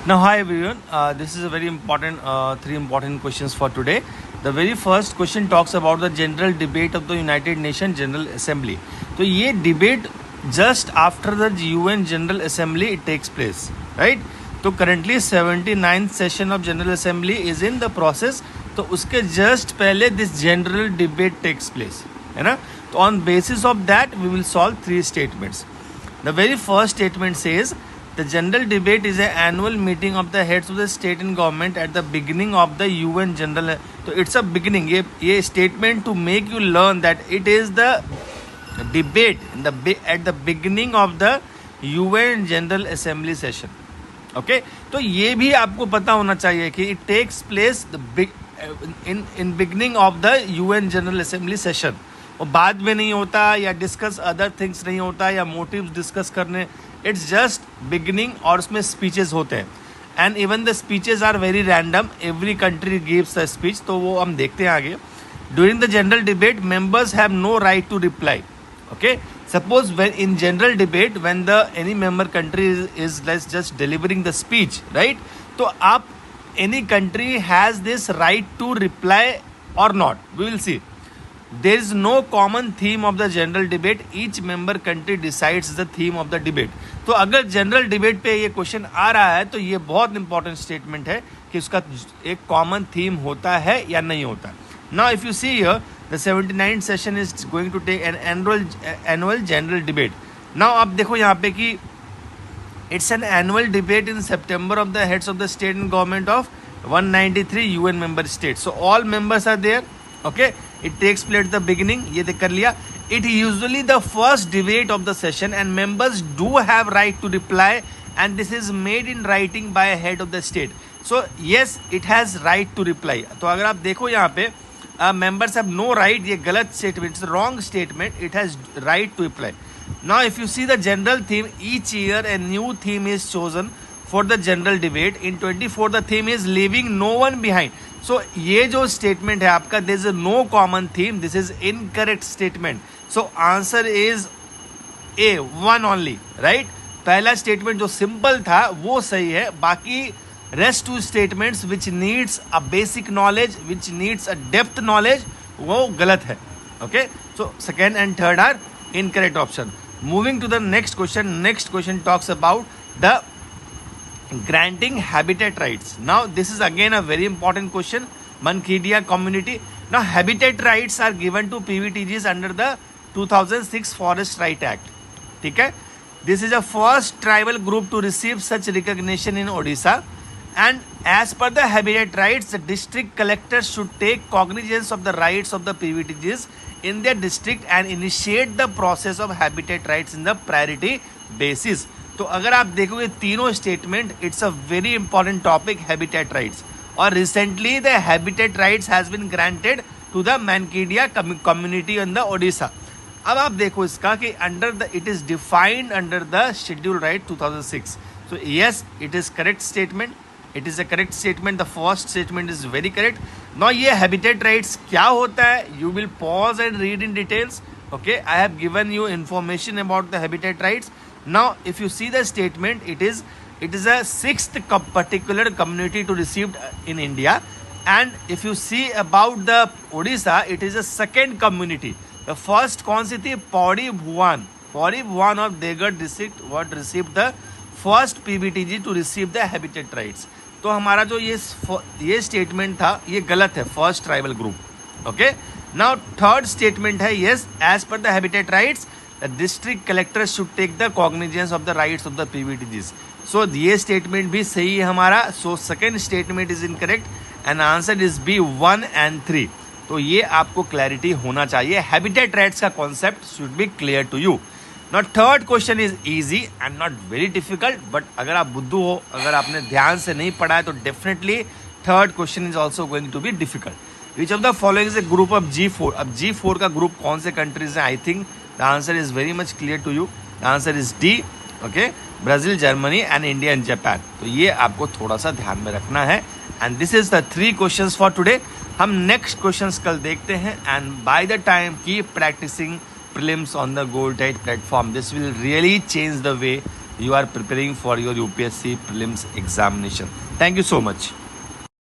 Now, hi everyone. This is a very important, three important questions for today. The very first question talks about the general debate of the United Nations General Assembly. तो ये debate just after the UN General Assembly it takes place, right? तो currently 79th session of General Assembly is in the process. तो उसके just पहले this general debate takes place, है ना? तो on basis of that we will solve three statements. The very first statement says the general debate is an annual meeting of the heads of the state and government at the beginning of the UN general. So it's a beginning. ये statement to make you learn that it is the debate at the beginning of the UN General Assembly session. Okay? तो ये भी आपको पता होना चाहिए कि it takes place in beginning of the UN General Assembly session. और बाद में नहीं होता या डिस्कस अदर थिंग्स नहीं होता या मोटिव्स डिस्कस करने. इट्स जस्ट बिगिनिंग और उसमें स्पीचेस होते हैं and even the speeches are very random. Every country gives a speech. तो वो हम देखते हैं आगे. During the general debate members have no right to reply. Okay, suppose when in general debate when the any member country is just delivering the speech, right, तो आप any country has this right to reply और not. We will see. There is no common theme of the general debate. Each member country decides the theme of the debate. तो अगर general debate पे ये question आ रहा है तो ये बहुत इंपॉर्टेंट स्टेटमेंट है कि उसका एक कॉमन थीम होता है या नहीं होता. Now if you see here the 79th session is going to take an annual general debate. Now आप देखो यहाँ पे कि it's an annual debate in सितंबर of the heads of the state and government of 193 UN member state. So all members are there. Okay, it takes place at the beginning. ये देख कर लिया. It usually the first debate of the session and members do have right to reply and this is made in writing by a head of the state. So yes, it has right to reply. तो अगर आप देखो यहाँ पे members have no right, ये गलत statement, it's a wrong statement. It has right to reply. Now if you see the general theme, each year a new theme is chosen for the general debate. In 24 the theme is leaving no one behind. सो ये जो statement है आपका this is no common theme, this is incorrect statement. So answer is A, one only, right. पहला statement जो simple था वो सही है. बाकी rest two statements which needs a basic knowledge, which needs a depth knowledge, वो गलत है. Okay, so second and third are incorrect option. Moving to the next question. Next question talks about the granting habitat rights. Now this is again a very important question. Mankidia community. Now habitat rights are given to PVTGs under the 2006 Forest Right Act. ठीक है. This is a first tribal group to receive such recognition in Odisha. And as per the habitat rights, the district collectors should take cognizance of the rights of the PVTGs in their district and initiate the process of habitat rights in the priority basis. तो अगर आप देखोगे तीनों statement, it's a very important topic, habitat rights. और recently the habitat rights has been granted to the Mankidia community in the Odisha. अब आप देखो इसका कि under the it is defined under the schedule right 2006. So yes, it is correct statement. It is a correct statement. The first statement is very correct. Now ये habitat rights क्या होता है, you will pause and read in details. Okay, I have given you information about the habitat rights. Now, if you see the statement, it is a sixth particular community to received in India, and if you see about the Odisha, it is a second community. The first कौन सी थी, पौड़ी भुवन of Degar district what received the first PBTG to receive the habitat rights. तो हमारा जो ये statement था ये गलत है, first tribal group. Okay, now third statement है yes, as per the habitat rights the district collector should take the cognizance of the rights of the PVTGs. So ये statement भी सही है हमारा. So second statement is incorrect and answer is B 1 and 3. तो ये आपको clarity होना चाहिए. Habitat rights का concept should be clear to you. Now third question is easy and not very difficult, but अगर आप बुद्धू हो, अगर आपने ध्यान से नहीं पढ़ा है तो definitely third question is also going to be difficult. Which of the following is a group of G4? अब G4 का ग्रुप कौन से कंट्रीज हैं? I think the answer is very much clear to you. The answer is D. Okay, Brazil, Germany and India and Japan. तो ये आपको थोड़ा सा ध्यान में रखना है. And this is the 3 questions for today. हम next questions कल देखते हैं. And by the time keep practicing prelims on the Gold Tide platform. This will really change the way you are preparing for your UPSC prelims examination. Thank you so much.